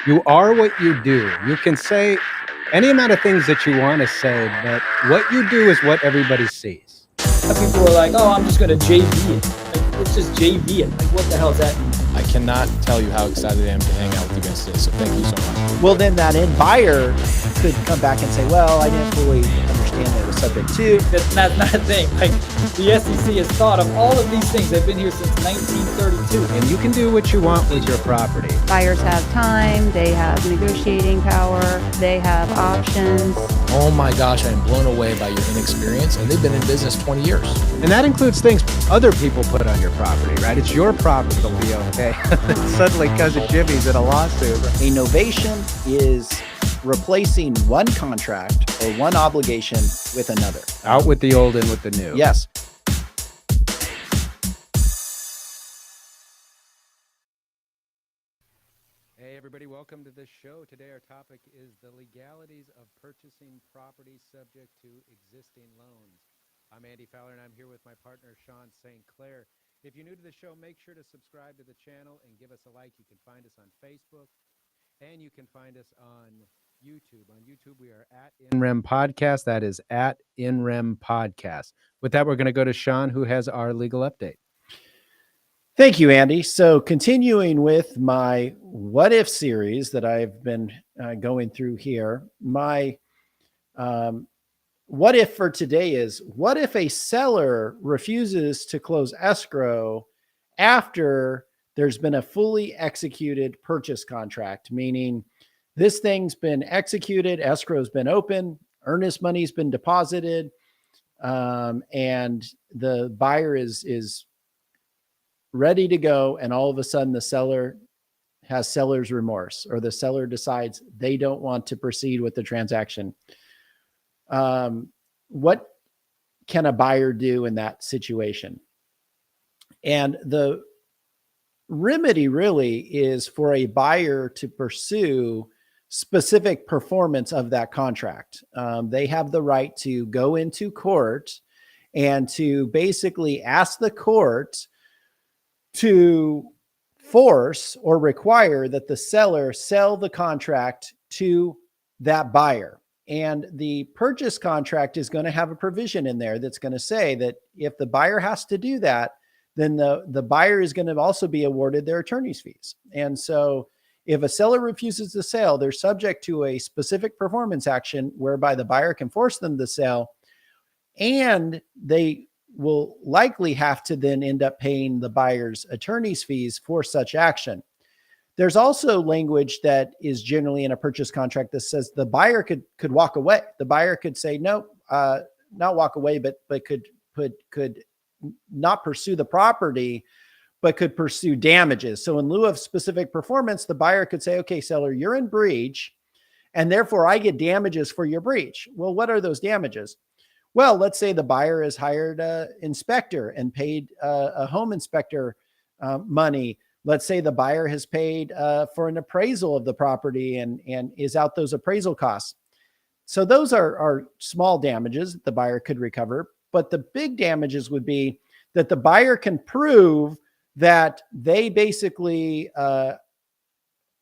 You are what you do. You can say any amount of things that you want to say, but what you do is what everybody sees. People are like, "Oh, I'm just going to JV it." Like, it's just JV it. Like, what the hell is that mean? I cannot tell you how excited I am to hang out with you guys today. So thank you so much. Well, then that end buyer could come back and say, well, I didn't fully understand that it was subject to. That's not a thing. Like, the SEC has thought of all of these things. They've been here since 1932. And you can do what you want with your property. Buyers have time, they have negotiating power, they have options. Oh my gosh, I am blown away by your inexperience, and they've been in business 20 years. And that includes things other people put on your property, right? It's your property to be okay. Suddenly, cousin Jimmy's in a lawsuit. A novation is replacing one contract or one obligation with another. Out with the old, in with the new. Yes. Hey, everybody, welcome to the show. Today, our topic is the legalities of purchasing property subject to existing loans. I'm Andy Fowler, and I'm here with my partner, Sean St. Clair. If you're new to the show, make sure to subscribe to the channel and give us a like. You can find us on Facebook, and you can find us on YouTube. On YouTube, we are at InRem Podcast. That is at InRem Podcast. With that, we're going to go to Sean, who has our legal update. Thank you, Andy. So continuing with my what if series that I've been going through here, my what if for today is, what if a seller refuses to close escrow after there's been a fully executed purchase contract, meaning this thing's been executed, escrow's been open, earnest money's been deposited, and the buyer is ready to go, and all of a sudden the seller has seller's remorse, or the seller decides they don't want to proceed with the transaction. What can a buyer do in that situation? And the remedy really is for a buyer to pursue specific performance of that contract. They have the right to go into court and to basically ask the court to force or require that the seller sell the contract to that buyer. And the purchase contract is going to have a provision in there that's going to say that if the buyer has to do that, then the buyer is going to also be awarded their attorney's fees. And so if a seller refuses to sell, they're subject to a specific performance action whereby the buyer can force them to sell, and they will likely have to then end up paying the buyer's attorney's fees for such action. There's also language that is generally in a purchase contract that says the buyer could walk away. The buyer could say, no, not walk away, but could not pursue the property, but could pursue damages. So in lieu of specific performance, the buyer could say, okay, seller, you're in breach, and therefore I get damages for your breach. Well, what are those damages? Well, let's say the buyer has hired an inspector and paid a home inspector money. Let's say the buyer has paid for an appraisal of the property and is out those appraisal costs. So those are small damages that the buyer could recover. But the big damages would be that the buyer can prove that they basically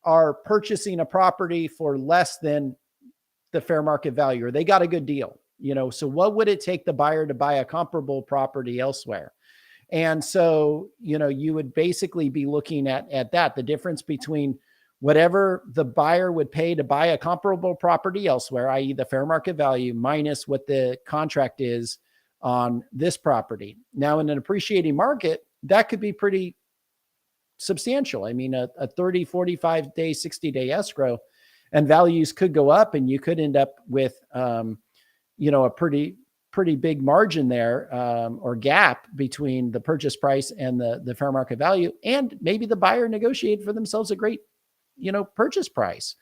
are purchasing a property for less than the fair market value, or they got a good deal. So what would it take the buyer to buy a comparable property elsewhere? And so, you would basically be looking at that, the difference between whatever the buyer would pay to buy a comparable property elsewhere, i.e. the fair market value, minus what the contract is on this property. Now, in an appreciating market, that could be pretty substantial. I mean, a 30, 45 day, 60-day escrow, and values could go up, and you could end up with, a pretty big margin there, or gap between the purchase price and the fair market value. And maybe the buyer negotiated for themselves a great, purchase price.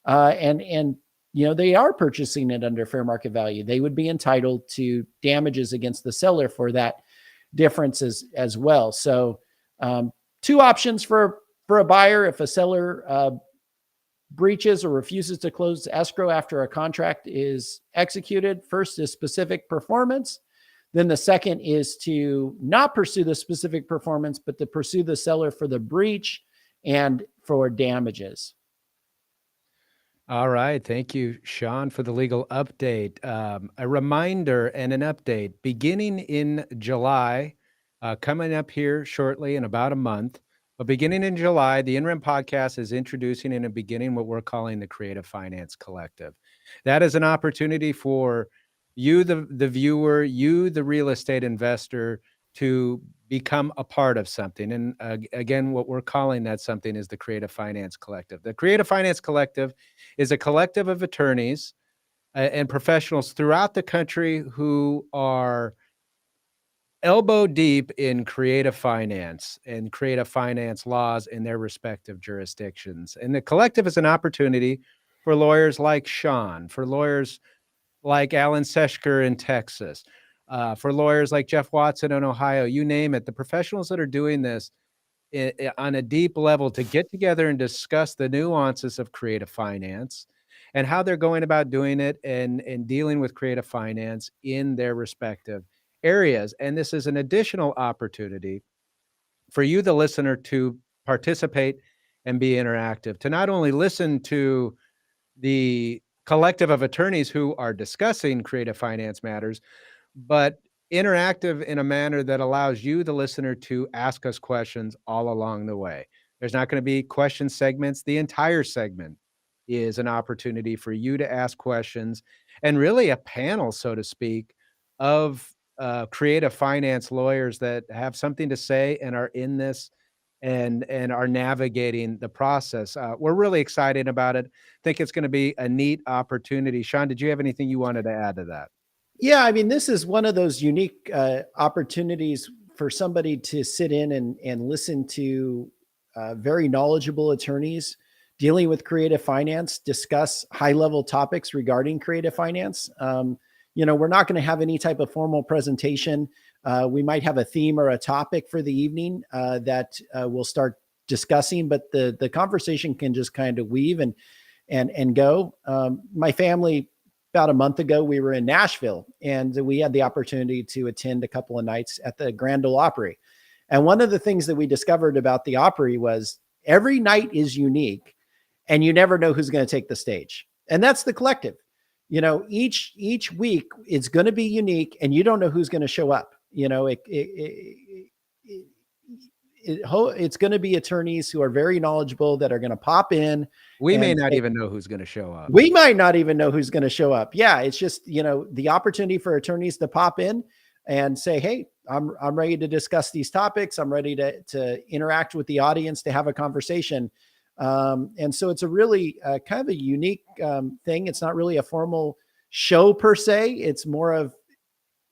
And they are purchasing it under fair market value. They would be entitled to damages against the seller for that difference as well. So two options for a buyer if a seller breaches or refuses to close escrow after a contract is executed. First is specific performance. Then the second is to not pursue the specific performance, but to pursue the seller for the breach and for damages. All right. Thank you, Sean, for the legal update. A reminder and an update beginning in July, coming up here shortly in about a month. But beginning in July, the Interim Podcast is introducing and beginning what we're calling the Creative Finance Collective. That is an opportunity for you, the viewer, you, the real estate investor, to become a part of something. And again, what we're calling that something is the Creative Finance Collective. The Creative Finance Collective is a collective of attorneys and professionals throughout the country who are elbow deep in creative finance and creative finance laws in their respective jurisdictions. And the collective is an opportunity for lawyers like Sean, for lawyers like Alan Seshker in Texas, for lawyers like Jeff Watson in Ohio, you name it. The professionals that are doing this on a deep level to get together and discuss the nuances of creative finance and how they're going about doing it and dealing with creative finance in their respective areas. And this is an additional opportunity for you, the listener, to participate and be interactive, to not only listen to the collective of attorneys who are discussing creative finance matters, but interactive in a manner that allows you, the listener, to ask us questions all along the way. There's not going to be question segments. The entire segment is an opportunity for you to ask questions and really a panel, so to speak, of creative finance lawyers that have something to say and are in this and are navigating the process. We're really excited about it. Think it's going to be a neat opportunity. Sean, did you have anything you wanted to add to that? Yeah, I mean, this is one of those unique opportunities for somebody to sit in and listen to very knowledgeable attorneys dealing with creative finance, discuss high level topics regarding creative finance. We're not going to have any type of formal presentation. We might have a theme or a topic for the evening that we'll start discussing, but the conversation can just kind of weave and go. My family, about a month ago, we were in Nashville and we had the opportunity to attend a couple of nights at the Grand Ole Opry. And one of the things that we discovered about the Opry was every night is unique and you never know who's going to take the stage. And that's the collective. Each week it's going to be unique and you don't know who's going to show up. It's going to be attorneys who are very knowledgeable that are going to pop in. We may not even know who's going to show up. We might not even know who's going to show up. Yeah, it's just, the opportunity for attorneys to pop in and say, hey, I'm ready to discuss these topics. I'm ready to interact with the audience, to have a conversation. And so it's a really kind of a unique thing. It's not really a formal show per se. It's more of,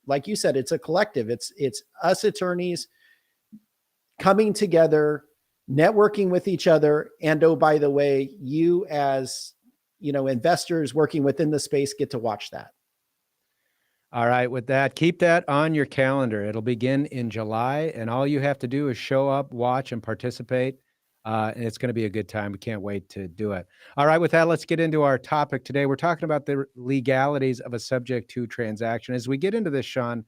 like you said, it's a collective. It's us attorneys coming together, networking with each other. And oh, by the way, you as, investors working within the space get to watch that. All right. With that, keep that on your calendar. It'll begin in July, and all you have to do is show up, watch, and participate. And it's going to be a good time. We can't wait to do it. All right. With that, let's get into our topic today. We're talking about the legalities of a subject to transaction. As we get into this, Sean,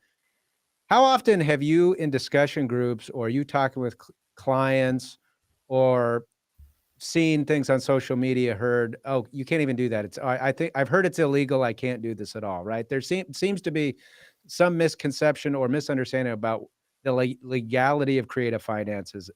how often have you in discussion groups, or you talking with clients, or seen things on social media, heard, oh, you can't even do that. I think I've heard it's illegal. I can't do this at all. Right. There seems to be some misconception or misunderstanding about the legality of creative finances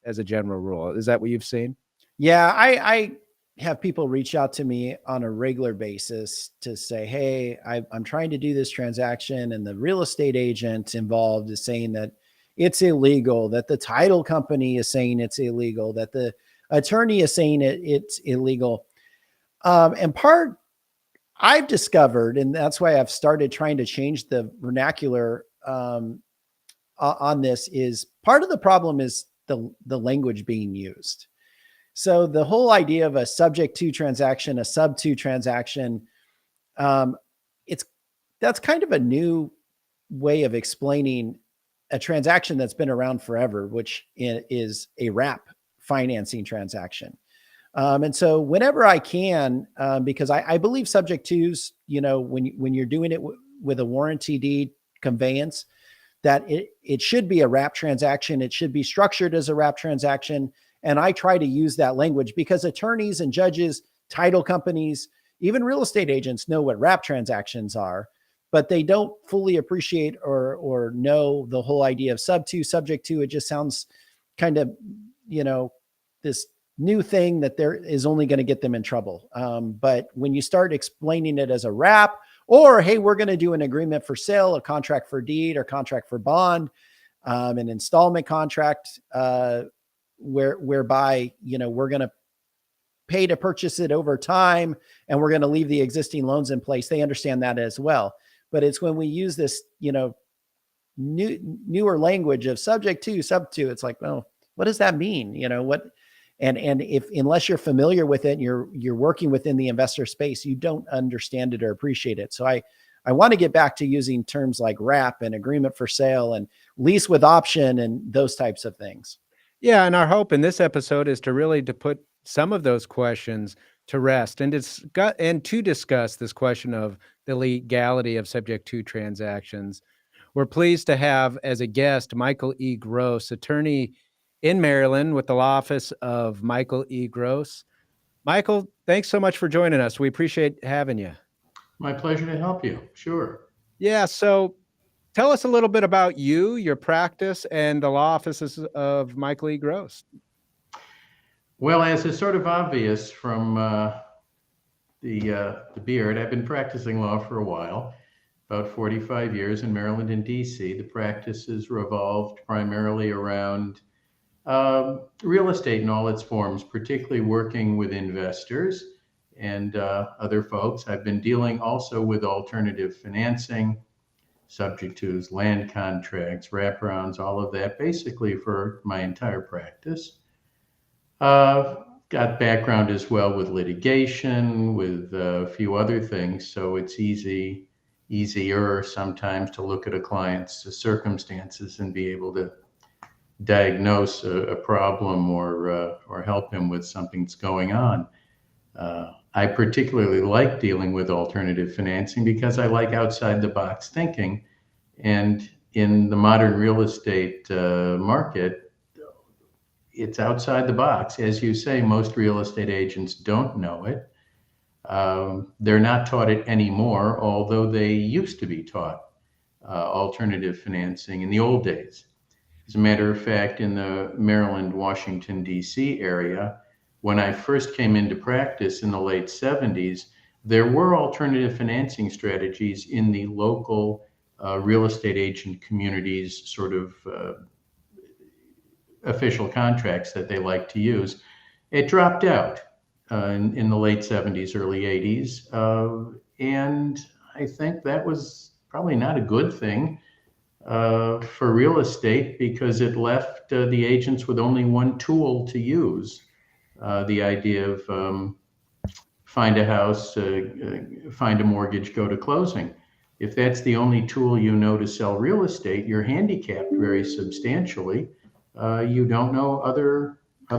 as a general rule. Is that what you've seen? Yeah. I have people reach out to me on a regular basis to say, hey, I'm trying to do this transaction, and the real estate agent involved is saying that it's illegal, that the title company is saying it's illegal, that the attorney is saying it's illegal. And part I've discovered, and that's why I've started trying to change the vernacular on this, is part of the problem is the language being used. So the whole idea of a subject to transaction, a SubTo transaction, that's kind of a new way of explaining a transaction that's been around forever, which is a wrap financing transaction. And so whenever I can, because I believe subject tos, when you're doing it with a warranty deed conveyance, that it should be a wrap transaction. It should be structured as a wrap transaction. And I try to use that language because attorneys and judges title companies, even real estate agents know what wrap transactions are, but they don't fully appreciate or know the whole idea of SubTo, subject to. It just sounds kind of, this new thing that there is only going to get them in trouble. But when you start explaining it as a wrap, or, hey, we're going to do an agreement for sale, a contract for deed, or contract for bond, an installment contract, whereby, we're going to pay to purchase it over time, and we're going to leave the existing loans in place. They understand that as well. But it's when we use this, newer language of subject to, SubTo, it's like, well, what does that mean? And if, unless you're familiar with it, and you're working within the investor space, you don't understand it or appreciate it. So I want to get back to using terms like wrap and agreement for sale and lease with option and those types of things. Yeah, and our hope in this episode is to put some of those questions to rest and to discuss this question of the legality of subject to transactions. We're pleased to have as a guest Michael E. Gross, attorney in Maryland with the law office of Michael E. Gross. Michael, thanks so much for joining us. We appreciate having you. My pleasure to help you. Sure. Yeah, so tell us a little bit about you, your practice, and the law offices of Michael E. Gross. Well, as is sort of obvious from the beard, I've been practicing law for a while, about 45 years in Maryland and D.C. The practice has revolved primarily around real estate in all its forms, particularly working with investors and other folks. I've been dealing also with alternative financing, subject to land contracts, wraparounds, all of that, basically for my entire practice. Got background as well with litigation, with a few other things, so it's easier sometimes to look at a client's circumstances and be able to diagnose a problem or help him with something that's going on. I particularly like dealing with alternative financing because I like outside the box thinking. And in the modern real estate market, it's outside the box. As you say, most real estate agents don't know it. They're not taught it anymore, although they used to be taught alternative financing in the old days. As a matter of fact, in the Maryland, Washington, D.C. area, when I first came into practice in the late 70s, there were alternative financing strategies in the local real estate agent communities, sort of official contracts that they like to use. It dropped out in the late 70s, early 80s. And I think that was probably not a good thing for real estate, because it left the agents with only one tool to use. The idea of find a house, find a mortgage, go to closing. If that's the only tool you know to sell real estate, you're handicapped very substantially. You don't know other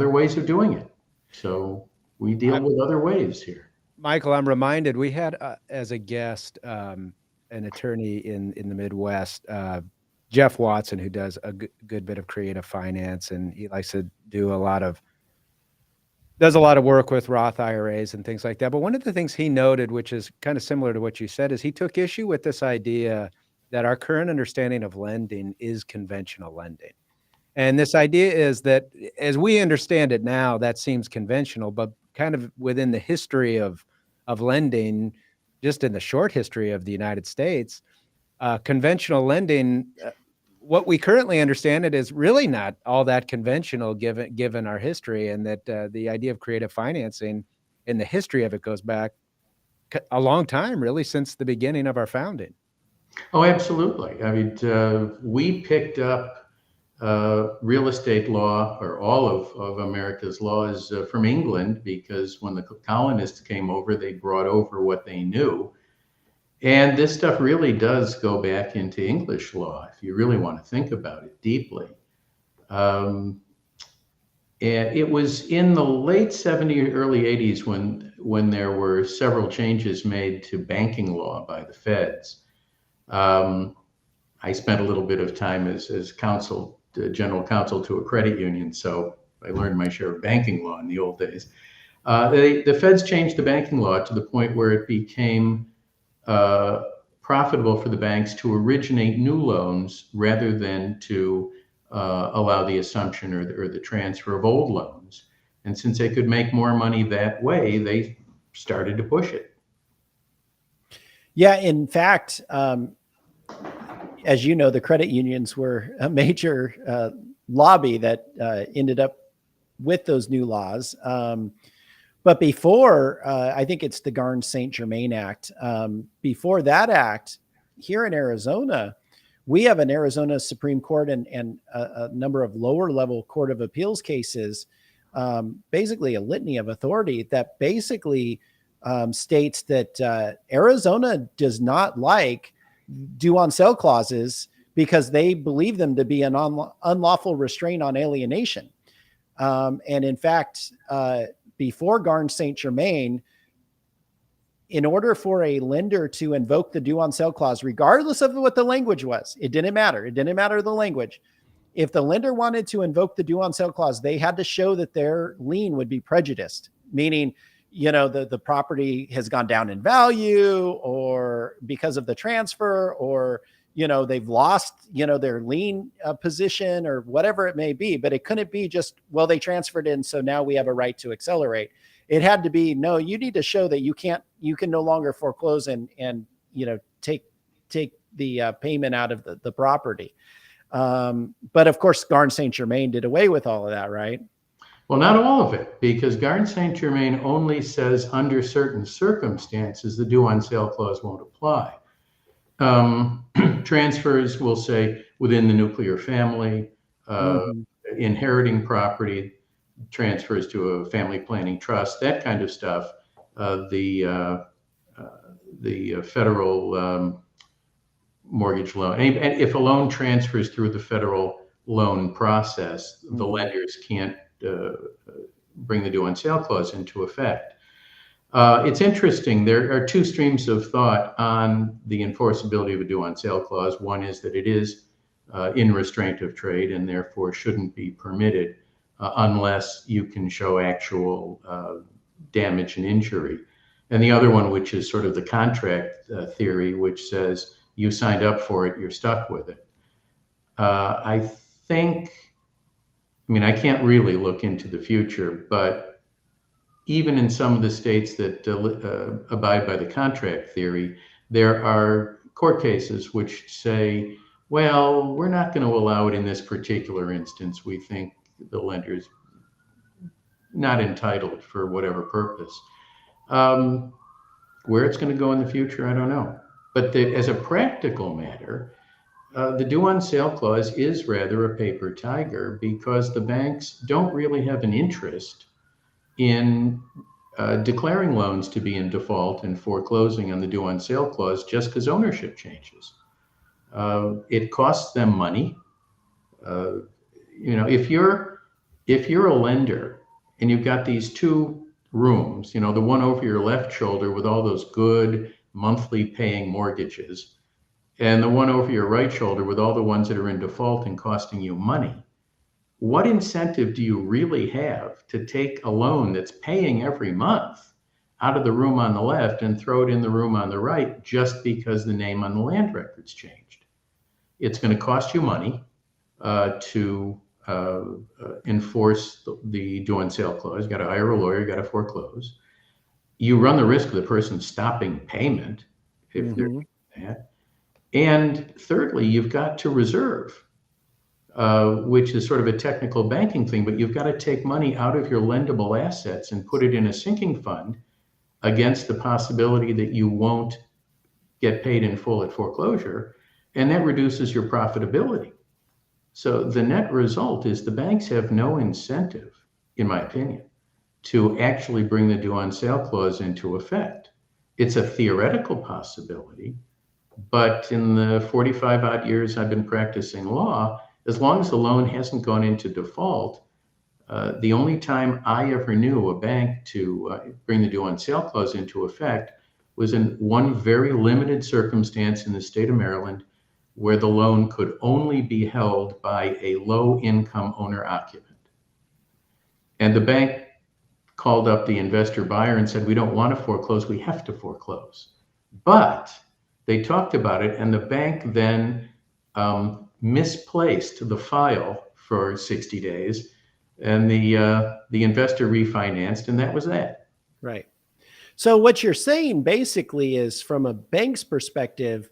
ways of doing it. So we deal with other ways here. Michael, I'm reminded we had as a guest an attorney in the Midwest, Jeff Watson, who does a good bit of creative finance, and he likes to do does a lot of work with Roth IRAs and things like that. But one of the things he noted, which is kind of similar to what you said, is he took issue with this idea that our current understanding of lending is conventional lending. And this idea is that, as we understand it now, that seems conventional, but kind of within the history of lending, just in the short history of the United States, conventional lending, what we currently understand it is really not all that conventional given our history, and that the idea of creative financing in the history of it goes back a long time, really, since the beginning of our founding. Oh, absolutely. I mean, we picked up real estate law, or all of America's laws, from England, because when the colonists came over, they brought over what they knew. And this stuff really does go back into English law, if you really want to think about it deeply. And it was in the late 70s, early 80s when there were several changes made to banking law by the feds. I spent a little bit of time as counsel, general counsel to a credit union, so I learned my share of banking law in the old days. The feds changed the banking law to the point where it became profitable for the banks to originate new loans rather than to allow the assumption or the transfer of old loans. And since they could make more money that way, they started to push it. Yeah, in fact, as you know, the credit unions were a major lobby that ended up with those new laws. But before, I think it's the Garn-St. Germain Act. Before that act, here in Arizona, we have an Arizona Supreme Court and a number of lower level Court of Appeals cases, basically a litany of authority that basically states that Arizona does not like due on sale clauses because they believe them to be an unlawful restraint on alienation. And in fact, before Garn-St. Germain, in order for a lender to invoke the due on sale clause, regardless of what the language was, it didn't matter. It didn't matter the language. If the lender wanted to invoke the due on sale clause, they had to show that their lien would be prejudiced, meaning, you know, the property has gone down in value or because of the transfer, or, you know, they've lost, you know, their lien position or whatever it may be. But it couldn't be just, well, they transferred in, so now we have a right to accelerate. It had to be, no, you need to show that you can no longer foreclose and you know, take the payment out of the property. But of course, Garn-St. Germain did away with all of that, right? Well, not all of it, because Garn-St. Germain only says under certain circumstances the due on sale clause won't apply. Transfers will say within the nuclear family, inheriting property, transfers to a family planning trust, that kind of stuff. The federal mortgage loan, and if a loan transfers through the federal loan process, the lenders can't bring the due on sale clause into effect. It's interesting. There are two streams of thought on the enforceability of a due on sale clause. One is that it is in restraint of trade and therefore shouldn't be permitted unless you can show actual damage and injury. And the other one, which is sort of the contract theory, which says you signed up for it, you're stuck with it. I mean, I can't really look into the future, but even in some of the states that abide by the contract theory, there are court cases which say, well, we're not going to allow it in this particular instance. We think the lender's not entitled for whatever purpose. Where it's going to go in the future, I don't know. But as a practical matter, the due on sale clause is rather a paper tiger, because the banks don't really have an interest in declaring loans to be in default and foreclosing on the due on sale clause just because ownership changes. It costs them money. You know, if you're a lender and you've got these two rooms, you know, the one over your left shoulder with all those good monthly paying mortgages, and the one over your right shoulder with all the ones that are in default and costing you money, what incentive do you really have to take a loan that's paying every month out of the room on the left and throw it in the room on the right just because the name on the land record's changed? It's going to cost you money to enforce the due on sale clause. You got to hire a lawyer, you got to foreclose. You run the risk of the person stopping payment if they're doing that. And thirdly, you've got to reserve, which is sort of a technical banking thing, but you've got to take money out of your lendable assets and put it in a sinking fund against the possibility that you won't get paid in full at foreclosure. And that reduces your profitability. So the net result is the banks have no incentive, in my opinion, to actually bring the due on sale clause into effect. It's a theoretical possibility, but in the 45 odd years I've been practicing law, as long as the loan hasn't gone into default, the only time I ever knew a bank to bring the due on sale clause into effect was in one very limited circumstance in the state of Maryland, where the loan could only be held by a low income owner occupant. And the bank called up the investor buyer and said, we don't want to foreclose, we have to foreclose. But they talked about it, and the bank then misplaced the file for 60 days, and the investor refinanced, and that was that. Right. So what you're saying basically is, from a bank's perspective,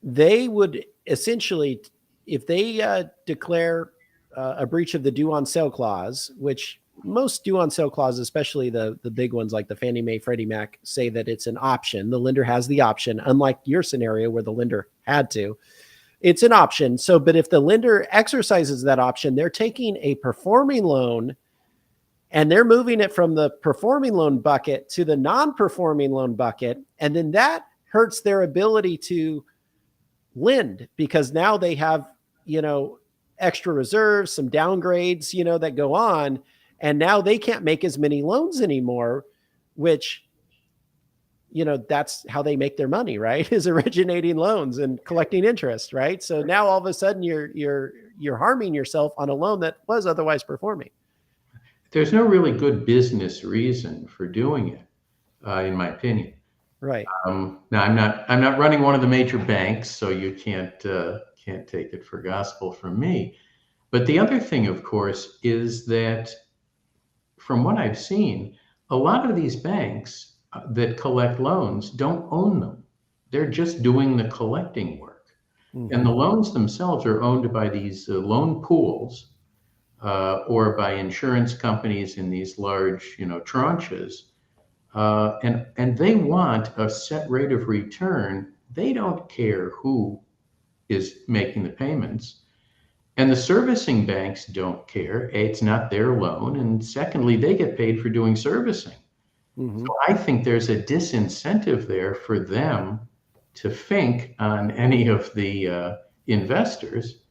they would essentially, if they declare a breach of the due on sale clause, which most due on sale clauses, especially the big ones like the Fannie Mae, Freddie Mac, say that it's an option. The lender has the option, unlike your scenario where the lender had to. It's an option. So, but if the lender exercises that option, they're taking a performing loan and they're moving it from the performing loan bucket to the non-performing loan bucket. And then that hurts their ability to lend, because now they have, extra reserves, some downgrades, that go on. And now they can't make as many loans anymore, which, that's how they make their money, right? Is originating loans and collecting interest, right? So now all of a sudden you're harming yourself on a loan that was otherwise performing. There's no really good business reason for doing it, in my opinion. Right. Now I'm not running one of the major banks, so you can't take it for gospel from me. But the other thing, of course, is that from what I've seen, a lot of these banks that collect loans don't own them. They're just doing the collecting work. Mm-hmm. And the loans themselves are owned by these loan pools or by insurance companies in these large, tranches. And they want a set rate of return. They don't care who is making the payments. And the servicing banks don't care. A, it's not their loan. And secondly, they get paid for doing servicing. Mm-hmm. So I think there's a disincentive there for them to think on any of the investors,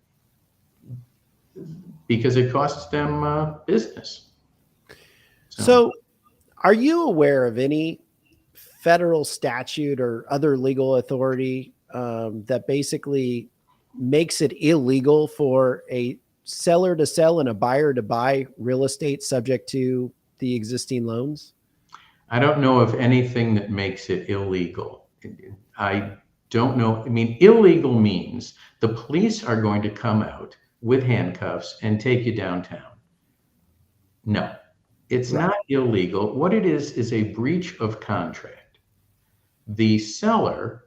because it costs them business. So are you aware of any federal statute or other legal authority that basically makes it illegal for a seller to sell and a buyer to buy real estate subject to the existing loans? I don't know of anything that makes it illegal. I don't know. I mean, illegal means the police are going to come out with handcuffs and take you downtown. No, it's not illegal. What it is a breach of contract. The seller,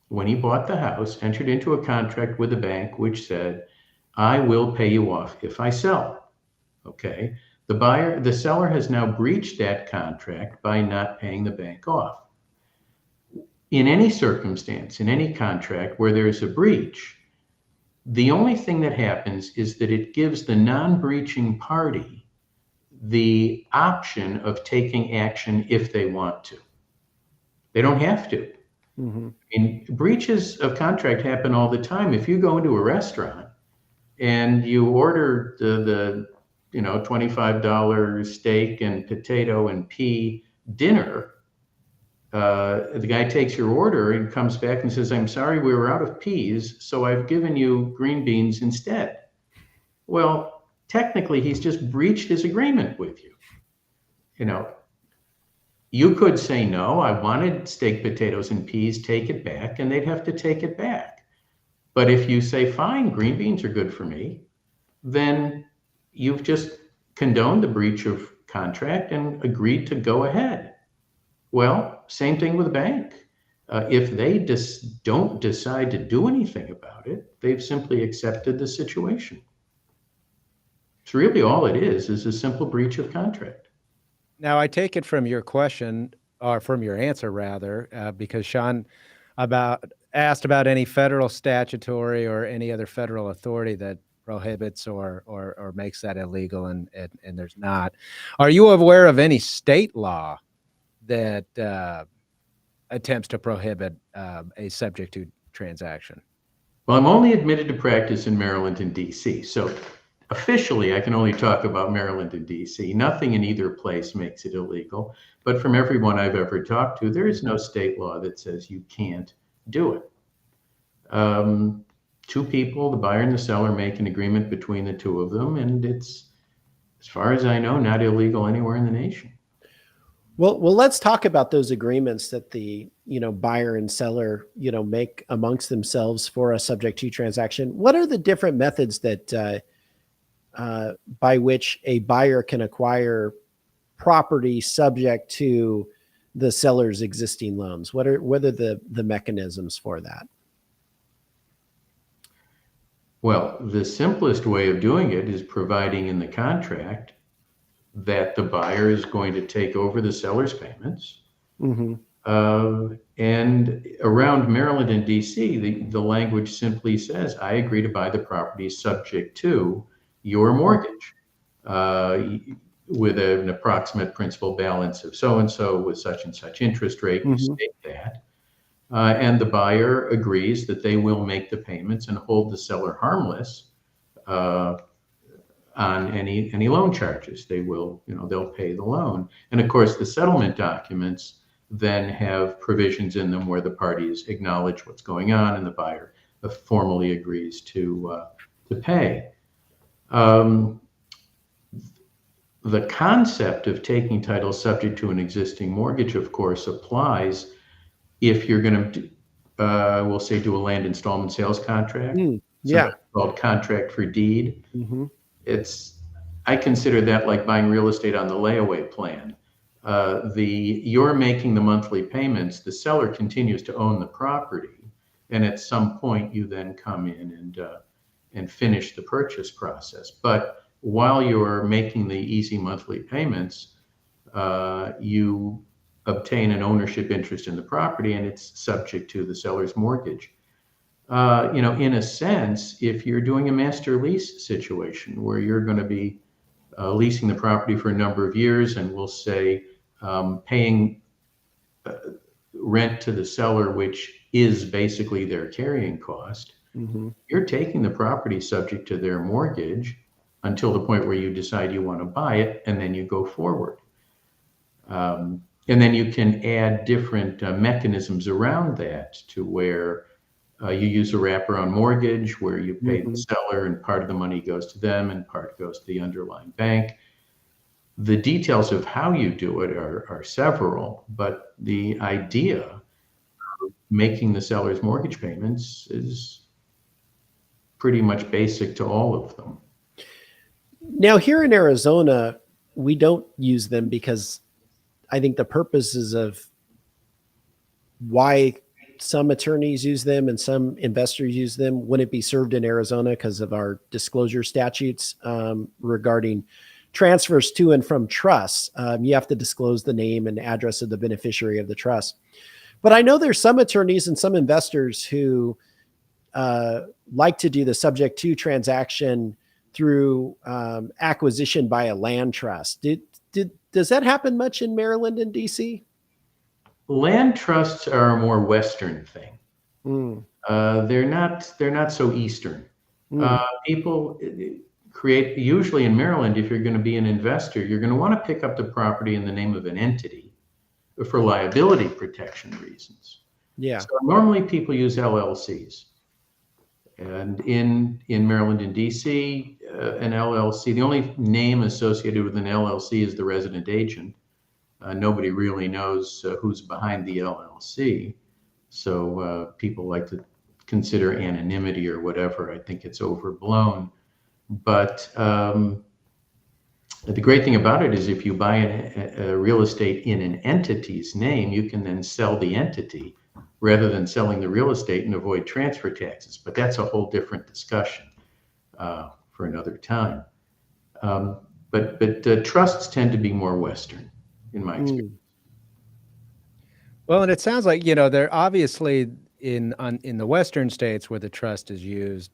when he bought the house, entered into a contract with the bank which said, I will pay you off if I sell. Okay. The seller has now breached that contract by not paying the bank off. In any circumstance, in any contract where there's a breach, the only thing that happens is that it gives the non-breaching party the option of taking action if they want to. They don't have to. Mm-hmm. And breaches of contract happen all the time. If you go into a restaurant and you order the $25 steak and potato and pea dinner, the guy takes your order and comes back and says, I'm sorry, we were out of peas, so I've given you green beans instead. Well, technically, he's just breached his agreement with you. You could say, no, I wanted steak, potatoes, and peas, take it back, and they'd have to take it back. But if you say, fine, green beans are good for me, then you've just condoned the breach of contract and agreed to go ahead. Well, same thing with a bank. If they don't decide to do anything about it, they've simply accepted the situation. It's really all it is a simple breach of contract. Now, I take it from your question, or from your answer rather, because Sean asked about any federal statutory or any other federal authority that prohibits or makes that illegal, and there's not. Are you aware of any state law that attempts to prohibit a subject to transaction? Well, I'm only admitted to practice in Maryland and DC, so officially I can only talk about Maryland and DC. Nothing in either place makes it illegal, but from everyone I've ever talked to, there is no state law that says you can't do it. Two people, the buyer and the seller, make an agreement between the two of them, and it's, as far as I know, not illegal anywhere in the nation. Well, let's talk about those agreements that the buyer and seller make amongst themselves for a subject to transaction. What are the different methods that by which a buyer can acquire property subject to the seller's existing loans? What are the mechanisms for that? Well, the simplest way of doing it is providing in the contract that the buyer is going to take over the seller's payments. Mm-hmm. And around Maryland and DC, the language simply says, I agree to buy the property subject to your mortgage with an approximate principal balance of so-and-so with such and such interest rate. You Mm-hmm. state that. And the buyer agrees that they will make the payments and hold the seller harmless on any loan charges. They will, they'll pay the loan. And of course, the settlement documents then have provisions in them where the parties acknowledge what's going on and the buyer formally agrees to pay. The concept of taking title subject to an existing mortgage, of course, applies if you're going to, we'll say, do a land installment sales contract. Yeah. So called contract for deed. Mm-hmm. I consider that like buying real estate on the layaway plan. You're making the monthly payments, the seller continues to own the property, and at some point you then come in and finish the purchase process. But while you're making the easy monthly payments, you obtain an ownership interest in the property, and it's subject to the seller's mortgage. In a sense, if you're doing a master lease situation where you're going to be leasing the property for a number of years, and we'll say paying rent to the seller, which is basically their carrying cost, Mm-hmm. you're taking the property subject to their mortgage until the point where you decide you want to buy it, and then you go forward. And then you can add different mechanisms around that to where you use a wraparound mortgage where you pay Mm-hmm. the seller and part of the money goes to them and part goes to the underlying bank. The details of how you do it are several, but the idea of making the seller's mortgage payments is pretty much basic to all of them. Now, here in Arizona, we don't use them because I think the purposes of why some attorneys use them and some investors use them wouldn't be served in Arizona because of our disclosure statutes regarding transfers to and from trusts. You have to disclose the name and address of the beneficiary of the trust. But I know there's some attorneys and some investors who like to do the subject to transaction through acquisition by a land trust. Does that happen much in Maryland and DC? Land trusts are a more Western thing. They're not so Eastern. People create, usually in Maryland, if you're going to be an investor, you're going to want to pick up the property in the name of an entity for liability protection reasons. Yeah. So normally people use LLCs. And in Maryland and DC, an LLC, the only name associated with an LLC is the resident agent. Nobody really knows who's behind the LLC. So people like to consider anonymity or whatever. I think it's overblown. But the great thing about it is if you buy a real estate in an entity's name, you can then sell the entity rather than selling the real estate and avoid transfer taxes. But that's a whole different discussion for another time. But trusts tend to be more Western, in my experience. Well, and it sounds like, they're obviously in the Western states where the trust is used,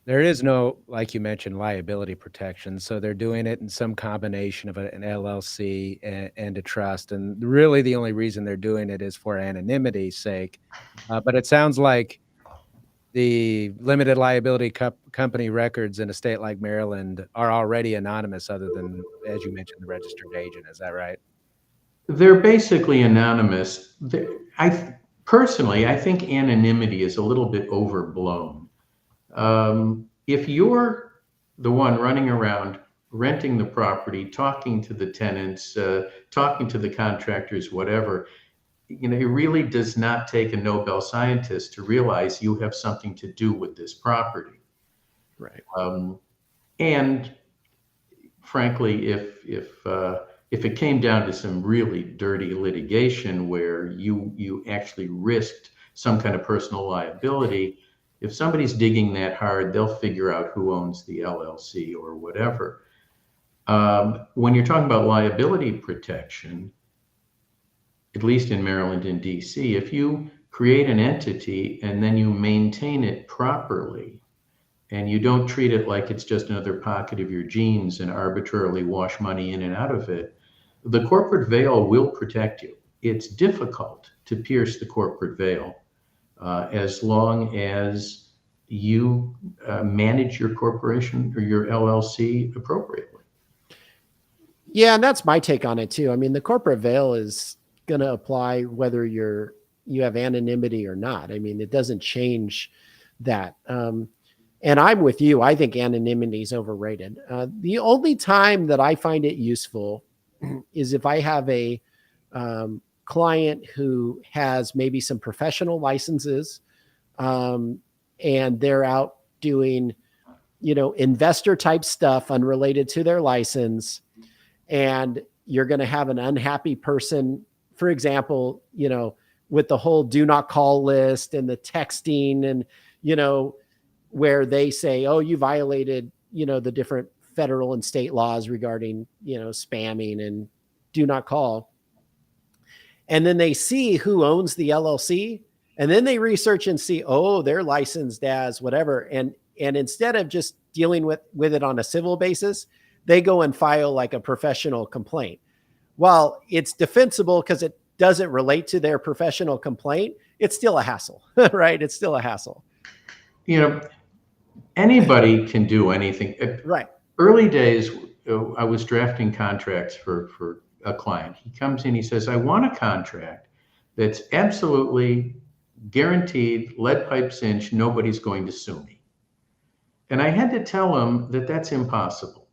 there is no, like you mentioned, liability protection. So they're doing it in some combination of an LLC and a trust. And really the only reason they're doing it is for anonymity's sake. But it sounds like the limited liability company records in a state like Maryland are already anonymous other than, as you mentioned, the registered agent. Is that right? They're basically anonymous. Personally, I think anonymity is a little bit overblown. If you're the one running around renting the property, talking to the tenants, talking to the contractors, whatever. You know, it really does not take a Nobel scientist to realize you have something to do with this property. Right. And frankly, if it came down to some really dirty litigation where you actually risked some kind of personal liability, if somebody's digging that hard, they'll figure out who owns the LLC or whatever. When you're talking about liability protection, at least in Maryland and DC, if you create an entity and then you maintain it properly, and you don't treat it like it's just another pocket of your jeans and arbitrarily wash money in and out of it, the corporate veil will protect you. It's difficult to pierce the corporate veil as long as you manage your corporation or your LLC appropriately. Yeah, and that's my take on it too. I mean, the corporate veil is going to apply whether you have anonymity or not. I mean, it doesn't change that. And I'm with you. I think anonymity is overrated. The only time that I find it useful is if I have a client who has maybe some professional licenses, and they're out doing, investor type stuff unrelated to their license. And you're going to have an unhappy person, for example, with the whole do not call list and the texting and, where they say, oh, you violated, the different federal and state laws regarding, spamming and do not call. And then they see who owns the LLC, and then they research and see, oh, they're licensed as whatever. And instead of just dealing with it on a civil basis, they go and file like a professional complaint. While it's defensible because it doesn't relate to their professional complaint, it's still a hassle, right? It's still a hassle. Anybody can do anything. Right. Early days, I was drafting contracts for a client. He comes in, he says, I want a contract that's absolutely guaranteed, lead pipe cinch, nobody's going to sue me. And I had to tell him that that's impossible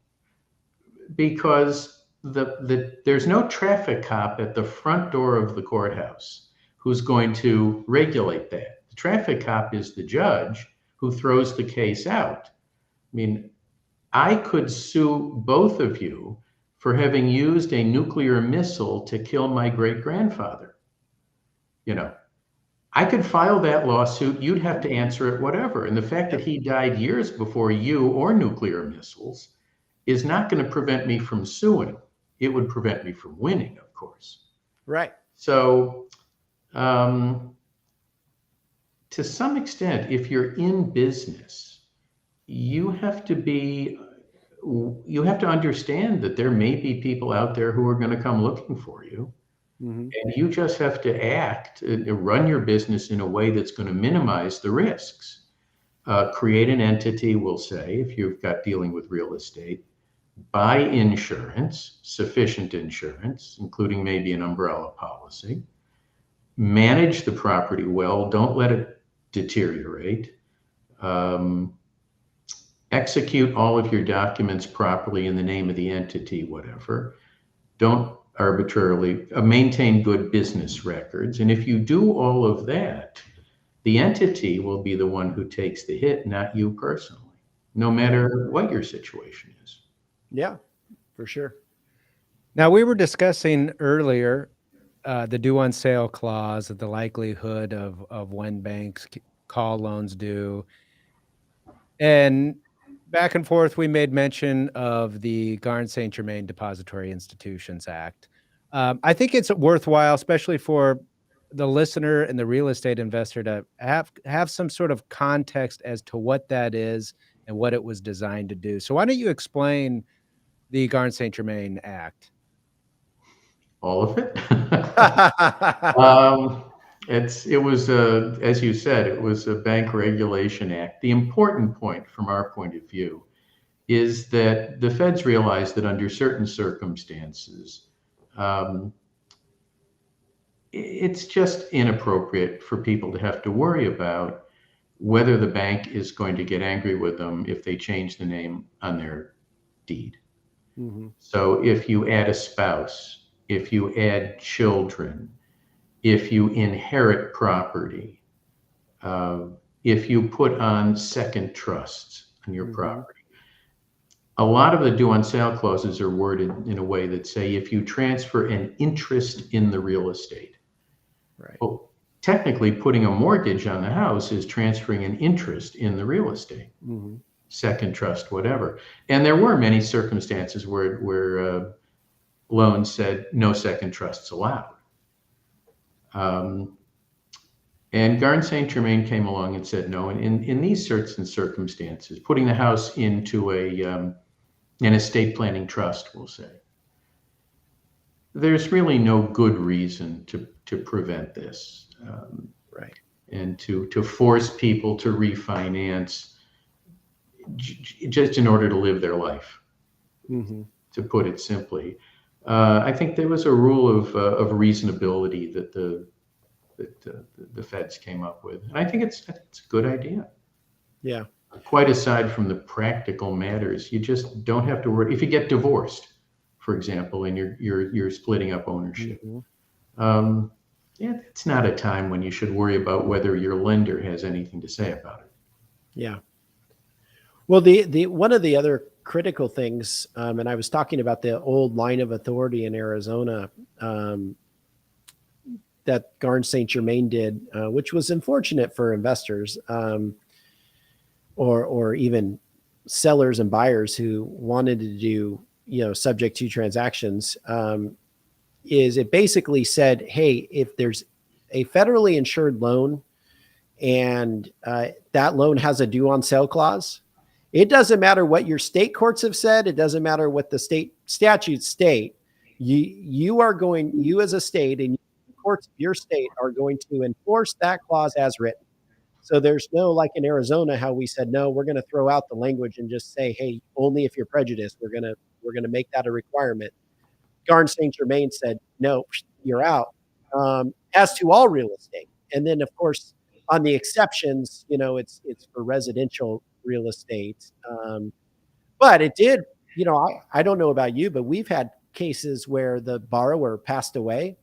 because there's no traffic cop at the front door of the courthouse who's going to regulate that. The traffic cop is the judge who throws the case out. I mean, I could sue both of you for having used a nuclear missile to kill my great-grandfather. I could file that lawsuit, you'd have to answer it, whatever. And the fact that he died years before you or nuclear missiles is not going to prevent me from suing. It would prevent me from winning, of course. Right. So, to some extent, if you're in business, you have to understand that there may be people out there who are going to come looking for you. Mm-hmm. And you just have to act, run your business in a way that's going to minimize the risks. Create an entity, we'll say, if you've got dealing with real estate. Buy insurance, sufficient insurance, including maybe an umbrella policy. Manage the property well. Don't let it deteriorate. Execute all of your documents properly in the name of the entity, whatever. Don't arbitrarily maintain good business records. And if you do all of that, the entity will be the one who takes the hit, not you personally, no matter what your situation is. Yeah, for sure. Now, we were discussing earlier the due on sale clause, the likelihood of when banks call loans due. And back and forth, we made mention of the Garn-St. Germain Depository Institutions Act. I think it's worthwhile, especially for the listener and the real estate investor, to have some sort of context as to what that is and what it was designed to do. So why don't you explain the Garn-St. Germain Act? All of it. It was as you said, it was a bank regulation act. The important point from our point of view is that the feds realized that under certain circumstances, it's just inappropriate for people to have to worry about whether the bank is going to get angry with them if they change the name on their deed. Mm-hmm. So if you add a spouse, if you add children, if you inherit property, if you put on second trusts on your Mm-hmm. property, a lot of the due on sale clauses are worded in a way that say if you transfer an interest in the real estate. Right. Well, technically, putting a mortgage on the house is transferring an interest in the real estate, Mm-hmm. second trust, whatever. And there were many circumstances where loans said no second trusts allowed. And Garn St. Germain came along and said no. And in these certain circumstances, putting the house into an estate planning trust, we'll say, there's really no good reason to prevent this. Right. And to force people to refinance just in order to live their life, Mm-hmm. to put it simply. I think there was a rule of reasonability that the feds came up with, and I think it's a good idea. Yeah. Quite aside from the practical matters, you just don't have to worry if you get divorced, for example, and you're splitting up ownership. Mm-hmm. Yeah, it's not a time when you should worry about whether your lender has anything to say about it. Yeah. Well, the one of the other critical things, and I was talking about the old line of authority in Arizona that Garn St. Germain did, which was unfortunate for investors or even sellers and buyers who wanted to do, subject to transactions, is it basically said, hey, if there's a federally insured loan and that loan has a due on sale clause, it doesn't matter what your state courts have said. It doesn't matter what the state statutes state. You as a state and courts of your state are going to enforce that clause as written. So there's no, like in Arizona, how we said, no, we're going to throw out the language and just say, hey, only if you're prejudiced, we're going to make that a requirement. Garn St. Germain said, no, you're out, as to all real estate. And then, of course, on the exceptions, it's for residential real estate. But it did, I don't know about you, but we've had cases where the borrower passed away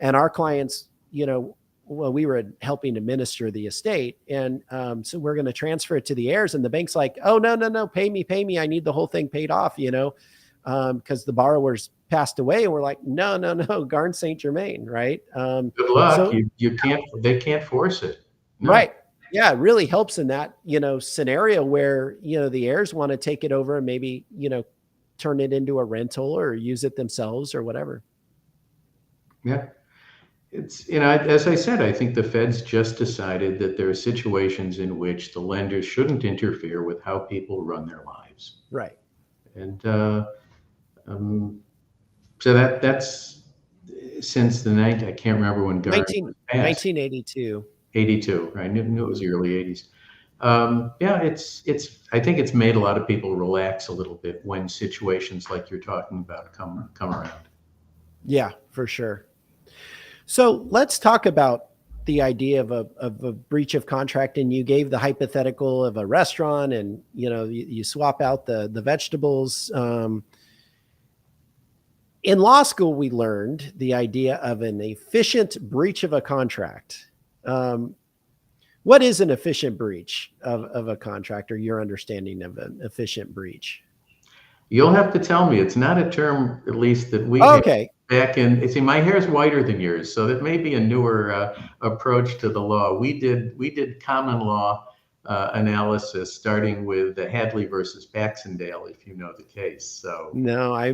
and our clients, we were helping administer the estate. And so we're going to transfer it to the heirs. And the bank's like, oh, no, pay me. I need the whole thing paid off, because the borrower's passed away. And we're like, no, Garn St. Germain, right? Good luck. So, they can't force it. No. Right. Yeah, it really helps in that, scenario where, the heirs want to take it over and maybe, turn it into a rental or use it themselves or whatever. Yeah. It's, as I said, I think the feds just decided that there are situations in which the lenders shouldn't interfere with how people run their lives. Right. And so that's since the I can't remember when Garn 1982. 82, right? I knew it was the early 80s. Yeah, it's. I think it's made a lot of people relax a little bit when situations like you're talking about come around. Yeah, for sure. So let's talk about the idea of a breach of contract. And you gave the hypothetical of a restaurant, and you swap out the vegetables. In law school, we learned the idea of an efficient breach of a contract. What is an efficient breach of a contract, or your understanding of an efficient breach? You'll have to tell me. It's not a term, at least, that we okay. Back in, see, my hair's whiter than yours, so that may be a newer approach to the law. We did common law analysis, starting with Hadley versus Baxendale, if you know the case. So no.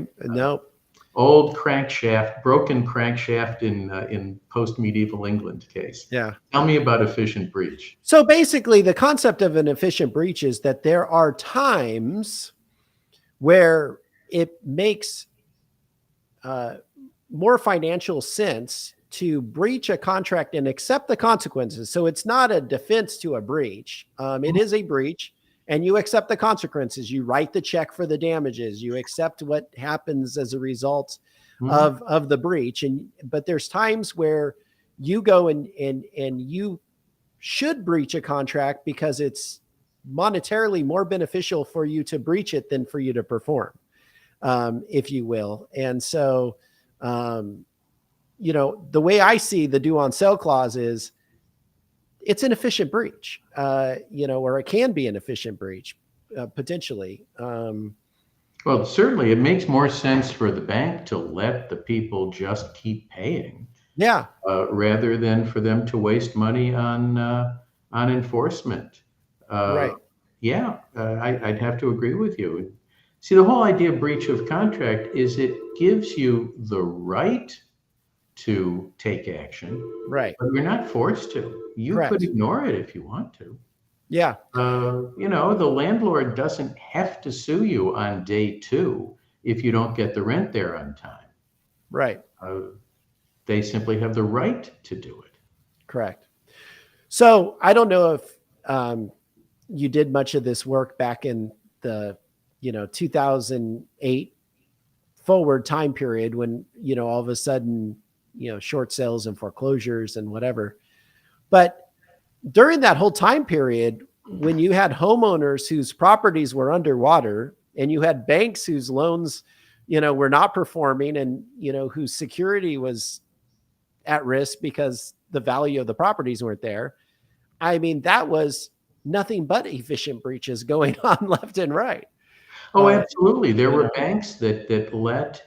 Old crankshaft, broken crankshaft in post-medieval England case. Yeah. Tell me about efficient breach. So basically, the concept of an efficient breach is that there are times where it makes more financial sense to breach a contract and accept the consequences. So it's not a defense to a breach. It is a breach, and you accept the consequences. You write the check for the damages. You accept what happens as a result of the breach. But there's times where you go and you should breach a contract because it's monetarily more beneficial for you to breach it than for you to perform. if you will. And so, the way I see the due on sale clause is it's an efficient breach, or it can be an efficient breach, potentially. Well, certainly it makes more sense for the bank to let the people just keep paying Yeah. rather than for them to waste money on enforcement. Right. I'd have to agree with you. See, the whole idea of breach of contract is it gives you the right to take action, Right. but you're not forced to. You Correct. could ignore it if you want to. Yeah. The landlord doesn't have to sue you on day 2 if you don't get the rent there on time. Right. They simply have the right to do it. Correct. So I don't know if you did much of this work back in the 2008 forward time period when all of a sudden short sales and foreclosures and whatever. But during that whole time period, when you had homeowners whose properties were underwater and you had banks whose loans were not performing and whose security was at risk because the value of the properties weren't there, I mean, that was nothing but efficient breaches going on left and right. Oh, absolutely. There were banks that let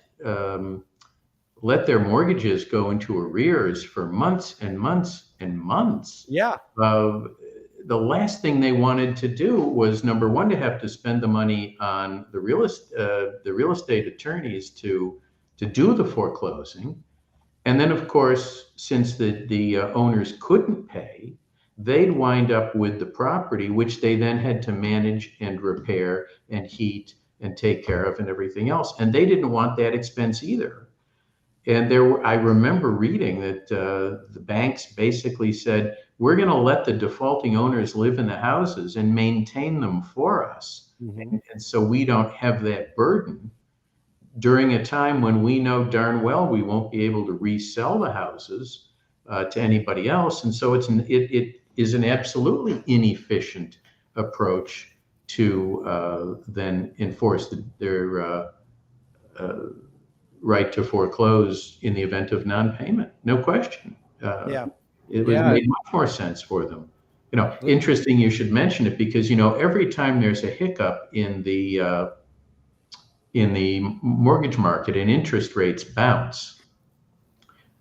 their mortgages go into arrears for months and months and months. Yeah. The last thing they wanted to do was, number one, to have to spend the money on the real estate attorneys to do the foreclosing. And then, of course, since the owners couldn't pay, they'd wind up with the property, which they then had to manage and repair and heat and take care of and everything else. And they didn't want that expense either. And I remember reading that the banks basically said, we're going to let the defaulting owners live in the houses and maintain them for us. Mm-hmm. And so we don't have that burden during a time when we know darn well we won't be able to resell the houses to anybody else. And so it is an absolutely inefficient approach to then enforce their right to foreclose in the event of non-payment. No question. It made much more sense for them. Interesting you should mention it because, every time there's a hiccup in the mortgage market and interest rates bounce,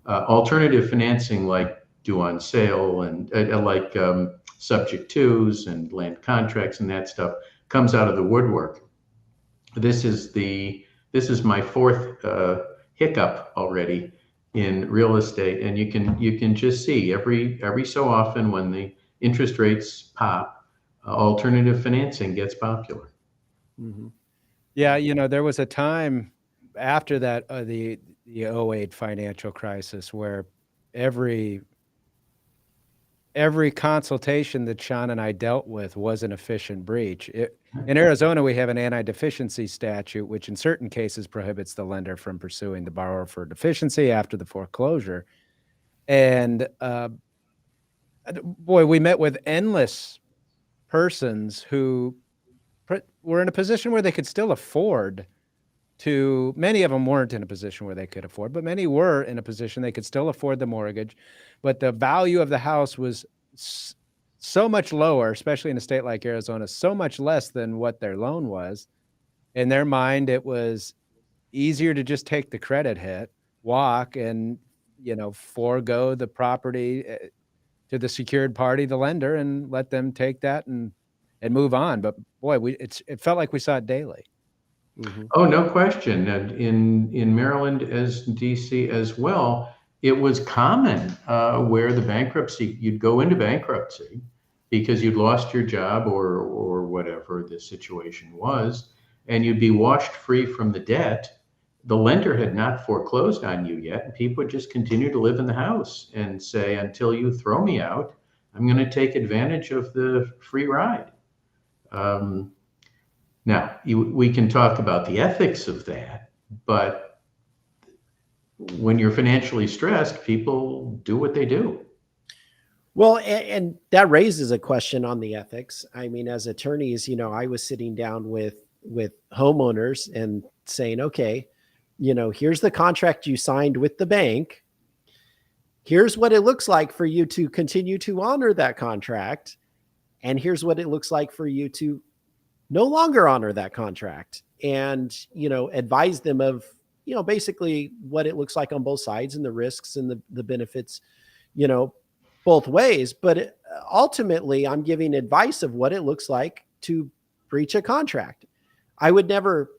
alternative financing like due on sale and like SubTos and land contracts and that stuff comes out of the woodwork. This is my 4th hiccup already in real estate, and you can just see every so often when the interest rates pop, alternative financing gets popular. Mm-hmm. Yeah, there was a time after that the 08 financial crisis where every consultation that Sean and I dealt with was an efficient breach. In Arizona, we have an anti-deficiency statute, which in certain cases prohibits the lender from pursuing the borrower for deficiency after the foreclosure. And boy, we met with endless persons who were in a position where they could still afford to, many of them weren't in a position where they could afford, but many were in a position they could still afford the mortgage, but the value of the house was so much lower, especially in a state like Arizona, so much less than what their loan was. In their mind, it was easier to just take the credit hit, walk, and forego the property to the secured party, the lender, and let them take that and move on. But boy, it felt like we saw it daily. Mm-hmm. Oh, no question. And in Maryland as DC as well, it was common where you'd go into bankruptcy because you'd lost your job or whatever the situation was, and you'd be washed free from the debt. The lender had not foreclosed on you yet, and people would just continue to live in the house and say, until you throw me out, I'm going to take advantage of the free ride. Now, we can talk about the ethics of that, but when you're financially stressed, people do what they do. Well, and that raises a question on the ethics. I mean, as attorneys, I was sitting down with homeowners and saying, okay, here's the contract you signed with the bank. Here's what it looks like for you to continue to honor that contract. And here's what it looks like for you to no longer honor that contract, and, advise them of, basically what it looks like on both sides and the risks and the benefits, both ways. But ultimately, I'm giving advice of what it looks like to breach a contract. I would never,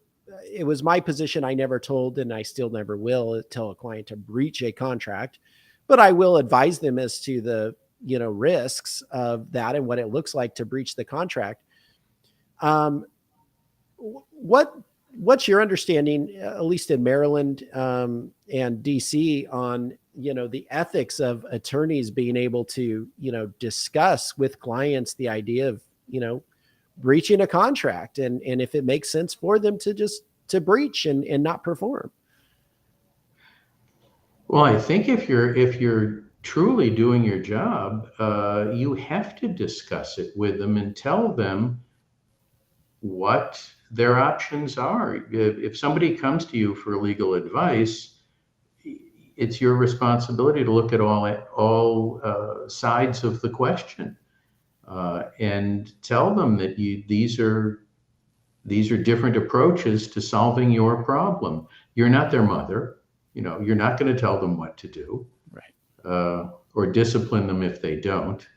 it was my position. I never told, and I still never will tell a client to breach a contract, but I will advise them as to the, risks of that and what it looks like to breach the contract. What's your understanding, at least in Maryland and DC, on the ethics of attorneys being able to discuss with clients the idea of breaching a contract, and if it makes sense for them to breach and not perform? Well, I think if you're truly doing your job, you have to discuss it with them and tell them what their options are. If somebody comes to you for legal advice, it's your responsibility to look at all sides of the question, and tell them that these are different approaches to solving your problem. You're not their mother. You're not going to tell them what to do, right? Or discipline them if they don't,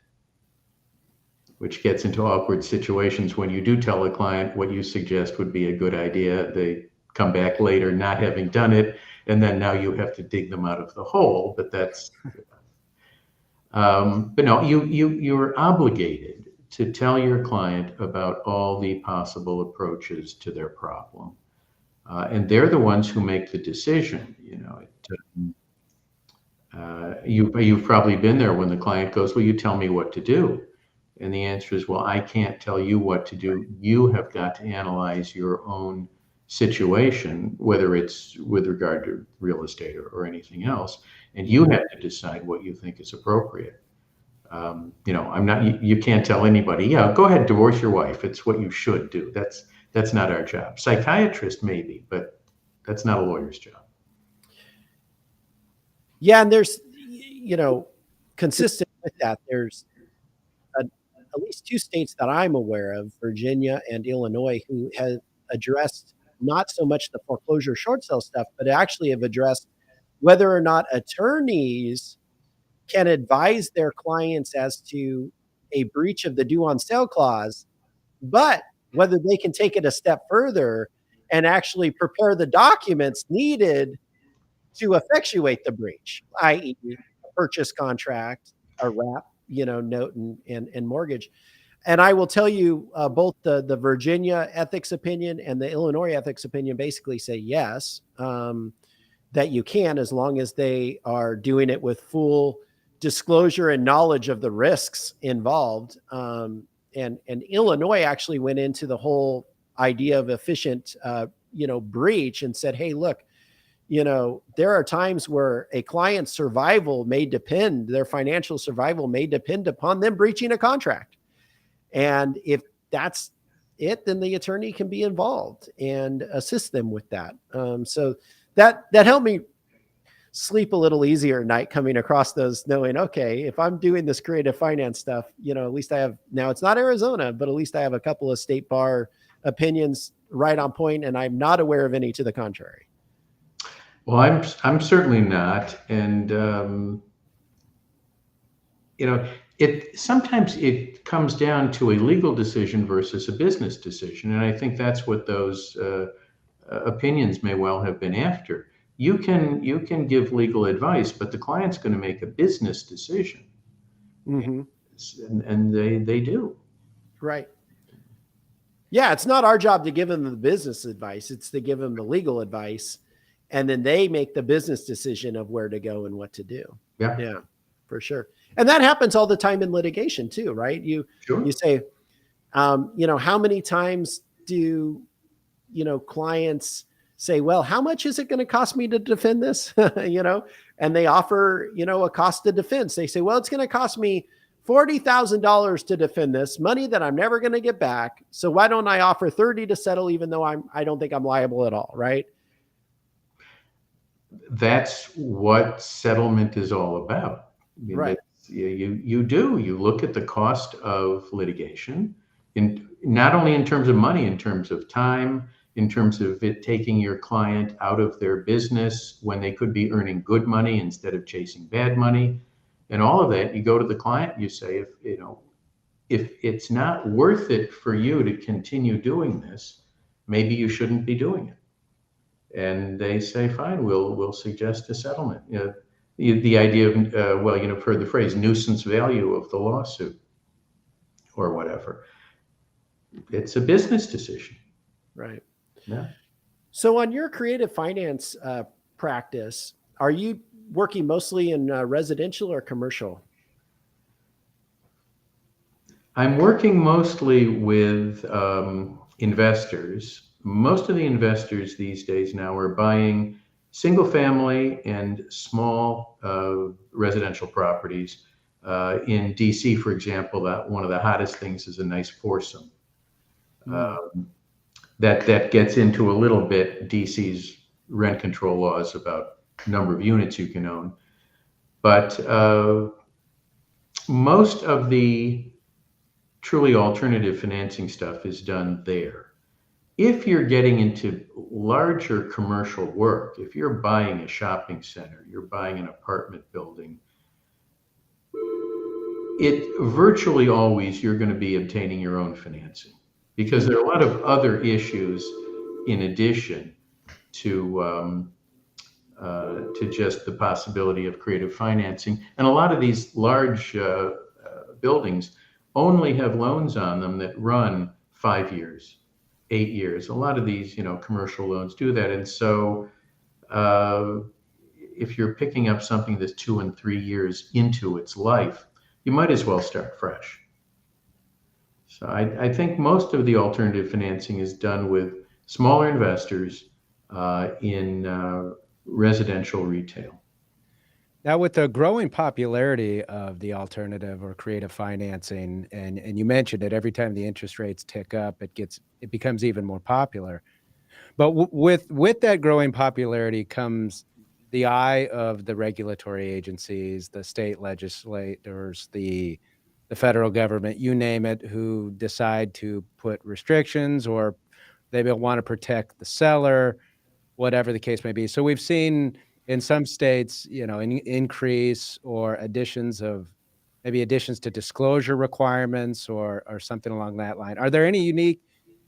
which gets into awkward situations when you do tell a client what you suggest would be a good idea. They come back later not having done it, and then now you have to dig them out of the hole. But that's, but no, you're obligated to tell your client about all the possible approaches to their problem, and they're the ones who make the decision. You've probably been there when the client goes, "Well, you tell me what to do." And the answer is, well, I can't tell you what to do. You have got to analyze your own situation, whether it's with regard to real estate or anything else, and you have to decide what you think is appropriate. You can't tell anybody, yeah, go ahead, divorce your wife. It's what you should do. That's not our job. Psychiatrist maybe, but that's not a lawyer's job. Yeah, and there's, consistent with that, there's at least two states that I'm aware of, Virginia and Illinois, who have addressed not so much the foreclosure short sale stuff, but actually have addressed whether or not attorneys can advise their clients as to a breach of the due on sale clause, but whether they can take it a step further and actually prepare the documents needed to effectuate the breach, i.e. a purchase contract, a wrap, note and mortgage. And I will tell you, both the Virginia ethics opinion and the Illinois ethics opinion basically say yes, that you can, as long as they are doing it with full disclosure and knowledge of the risks involved. And Illinois actually went into the whole idea of efficient, breach, and said, hey, look, there are times where a client's survival may depend, their financial survival may depend upon them breaching a contract. And if that's it, then the attorney can be involved and assist them with that. So that helped me sleep a little easier at night, coming across those, knowing, okay, if I'm doing this creative finance stuff, at least I have, now it's not Arizona, but at least I have a couple of state bar opinions right on point, and I'm not aware of any to the contrary. Well, I'm certainly not, and sometimes it comes down to a legal decision versus a business decision, and I think that's what those opinions may well have been after. You can give legal advice, but the client's going to make a business decision, mm-hmm. and they do. Right. Yeah, it's not our job to give them the business advice; it's to give them the legal advice. And then they make the business decision of where to go and what to do. Yeah, for sure. And that happens all the time in litigation too, right? You say, how many times do, clients say, well, how much is it going to cost me to defend this? And they offer, a cost of defense. They say, well, it's going to cost me $40,000 to defend this, money that I'm never going to get back. So why don't I offer 30 to settle, even though I don't think I'm liable at all, right? That's what settlement is all about. I mean, Right. you look at the cost of litigation, in not only in terms of money, in terms of time, in terms of it taking your client out of their business when they could be earning good money instead of chasing bad money, and all of that. You go to the client, you say, if it's not worth it for you to continue doing this, maybe you shouldn't be doing it. And they say, fine, we'll suggest a settlement. The idea of, well, you've heard the phrase nuisance value of the lawsuit or whatever. It's a business decision. Right. Yeah. So on your creative finance practice, are you working mostly in residential or commercial? I'm working mostly with investors. Most of the investors these days now are buying single family and small residential properties. In DC, for example, that one of the hottest things is a nice foursome. That gets into a little bit DC's rent control laws about number of units you can own. But most of the truly alternative financing stuff is done there. If you're getting into larger commercial work, if you're buying a shopping center, you're buying an apartment building, it virtually always you're going to be obtaining your own financing, because there are a lot of other issues in addition to just the possibility of creative financing. And a lot of these large buildings only have loans on them that run 5 years, 8 years. A lot of these, commercial loans do that. And so if you're picking up something that's 2 and 3 years into its life, you might as well start fresh. So I think most of the alternative financing is done with smaller investors in residential retail. Now, with the growing popularity of the alternative or creative financing, and you mentioned it, every time the interest rates tick up, it becomes even more popular. But with that growing popularity comes the eye of the regulatory agencies, the state legislators, the federal government, you name it, who decide to put restrictions, or they will want to protect the seller, whatever the case may be. So we've seen in some states, an increase or additions to disclosure requirements or something along that line. Are there any unique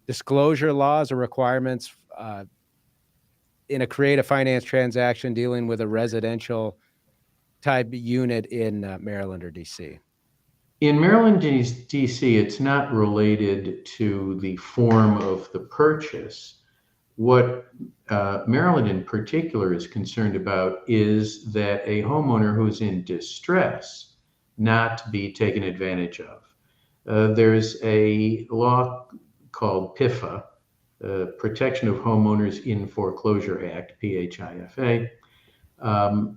disclosure laws or requirements in a creative finance transaction dealing with a residential type unit in Maryland or DC? In Maryland, DC, it's not related to the form of the purchase. What Maryland in particular is concerned about is that a homeowner who's in distress not be taken advantage of. There's a law called PIFA, Protection of Homeowners in Foreclosure Act, PHIFA,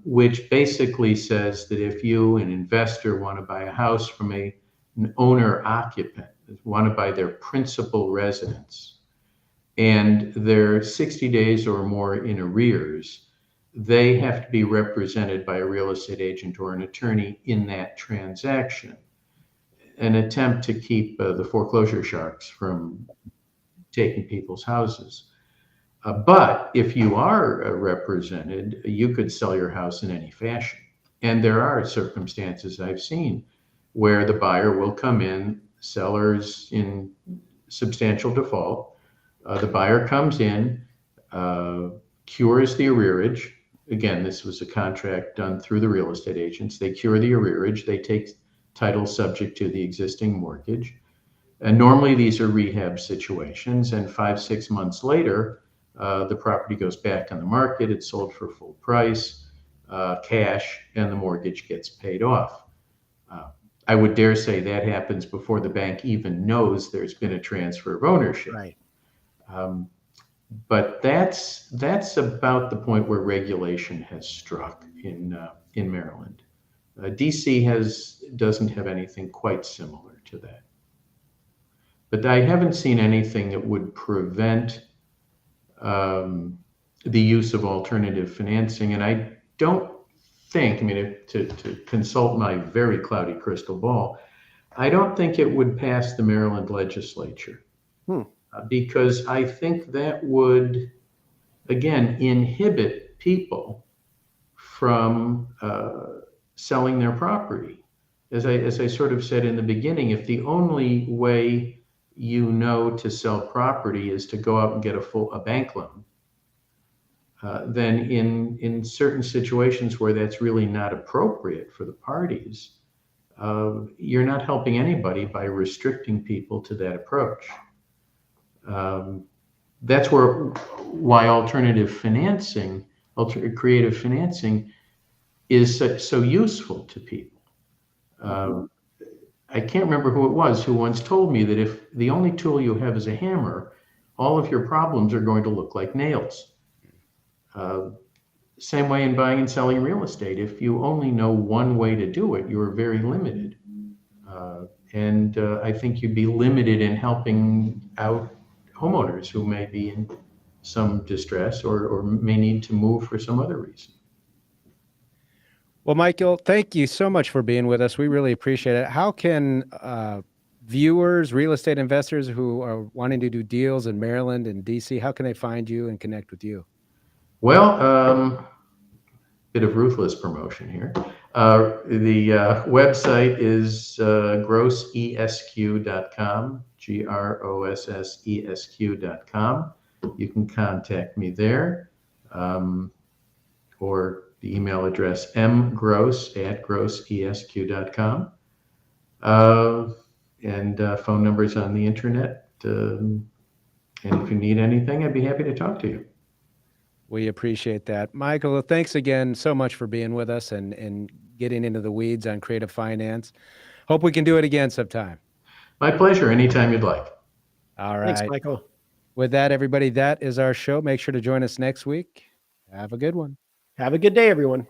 which basically says that if you, an investor, want to buy a house from an owner-occupant, want to buy their principal residence, and they're 60 days or more in arrears, they have to be represented by a real estate agent or an attorney in that transaction. An attempt to keep the foreclosure sharks from taking people's houses. But if you are represented, you could sell your house in any fashion. And there are circumstances I've seen where the buyer will come in, sellers in substantial default. The buyer comes in, cures the arrearage. Again, this was a contract done through the real estate agents. They cure the arrearage. They take title subject to the existing mortgage. And normally these are rehab situations. And 5-6 months later, the property goes back on the market. It's sold for full price, cash, and the mortgage gets paid off. I would dare say that happens before the bank even knows there's been a transfer of ownership. Right. But that's about the point where regulation has struck in Maryland. DC doesn't have anything quite similar to that. But I haven't seen anything that would prevent the use of alternative financing. And I don't think, I mean, to consult my very cloudy crystal ball, I don't think it would pass the Maryland legislature. Because I think that would, again, inhibit people from selling their property. As I sort of said in the beginning, if the only way to sell property is to go out and get a bank loan, then in certain situations where that's really not appropriate for the parties, you're not helping anybody by restricting people to that approach. That's why alternative financing, creative financing, is so useful to people. I can't remember who it was who once told me that if the only tool you have is a hammer, all of your problems are going to look like nails. Same way in buying and selling real estate. If you only know one way to do it, you're very limited. And I think you'd be limited in helping out homeowners who may be in some distress or may need to move for some other reason. Well, Michael, thank you so much for being with us. We really appreciate it. How can viewers, real estate investors who are wanting to do deals in Maryland and DC, how can they find you and connect with you? Well, bit of ruthless promotion here. The website is grossesq.com, grossesq.com. You can contact me there, or the email address mgross@grossesq.com. And phone numbers on the internet. And if you need anything, I'd be happy to talk to you. We appreciate that. Michael, thanks again so much for being with us and getting into the weeds on creative finance. Hope we can do it again sometime. My pleasure. Anytime you'd like. All right. Thanks, Michael. With that, everybody, that is our show. Make sure to join us next week. Have a good one. Have a good day, everyone.